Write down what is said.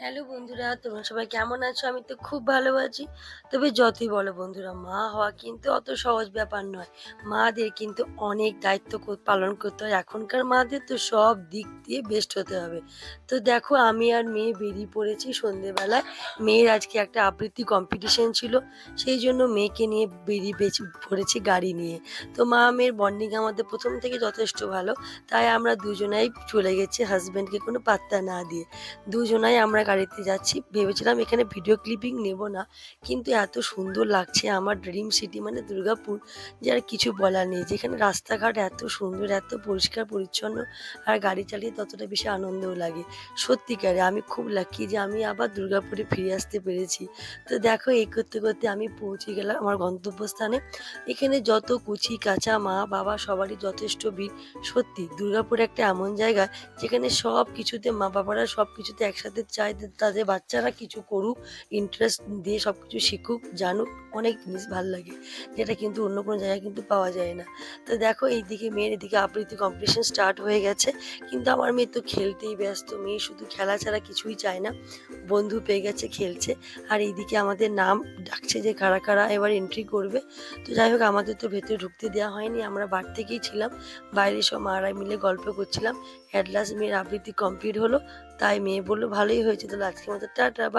Hello বন্ধুরা, তোমরা সবাই কেমন আছো? আমি তো খুব ভালো আছি। তবে যতই বলো বন্ধুরা, মা হওয়া কিন্তু অত সহজ ব্যাপার নয়। মাদের কিন্তু অনেক দায়িত্ব পালন করতে হয়। এখনকার মাদের তো সব দিক দিয়ে বেস্ট হতে হবে। তো দেখো, আমি আর মেয়ে বেরিয়ে পড়েছি সন্ধেবেলায়। মেয়ের আজকে একটা আবৃত্তি কম্পিটিশন ছিল। সেই জন্য মেয়েকে নিয়ে বেরিয়ে পড়েছি গাড়ি নিয়ে। তো মা মেয়ের বন্ডিং আমাদের প্রথম থেকে যথেষ্ট ভালো। তাই আমরা দুজনাই চলে গেছি হাসব্যান্ডকে কোনো পাত্তা না দিয়ে। দুজনাই আমরা গাড়িতে যাচ্ছি। ভেবেছিলাম এখানে ভিডিও ক্লিপিং নেব না। কিন্তু এত সুন্দর লাগছে আমার ড্রিম সিটি মানে দুর্গাপুর, যে আর কিছু বলার নেই। যেখানে রাস্তাঘাট এত সুন্দর, এত পরিষ্কার পরিচ্ছন্ন, আর গাড়ি চালিয়ে ততটা বেশি আনন্দও লাগে। সত্যিকারে আমি খুব লাকি যে আমি আবার দুর্গাপুরে ফিরে আসতে পেরেছি। তো দেখো, এই করতে করতে আমি পৌঁছে গেলাম আমার গন্তব্যস্থানে। এখানে যত কুচি কাঁচা মা বাবা সবারই যথেষ্ট ভিড়। সত্যি দুর্গাপুর একটা এমন জায়গা যেখানে সব কিছুতে মা বাবারা সব কিছুতে একসাথে চায় যে তাদের বাচ্চারা কিছু করুক, ইন্টারেস্ট দিয়ে সব কিছু শিখুক, জানুক, অনেক জিনিস ভাল লাগে, যেটা কিন্তু অন্য কোনো জায়গায় কিন্তু পাওয়া যায় না। তো দেখো, এইদিকে মেয়ের এদিকে আবৃত্তি কম্পিটিশন স্টার্ট হয়ে গেছে, কিন্তু আমার মেয়ে তো খেলতেই ব্যস্ত। মেয়ে শুধু খেলা ছাড়া কিছুই চায় না। বন্ধু পেয়ে গেছে, খেলছে। আর এইদিকে আমাদের নাম ডাকছে যে কারা কারা এবার এন্ট্রি করবে। তো যাই হোক, আমাদের তো ভেতরে ঢুকতে দেওয়া হয়নি, আমরা বার থেকেই ছিলাম। বাইরে সব মারা মিলে গল্প করছিলাম। অ্যাট লাস্ট মেয়ের আবৃত্তি কমপ্লিট হলো। তাই মেয়ে বলল, ভালোই হয়েছে, তাহলে আজকের মতো টাটা, বাই।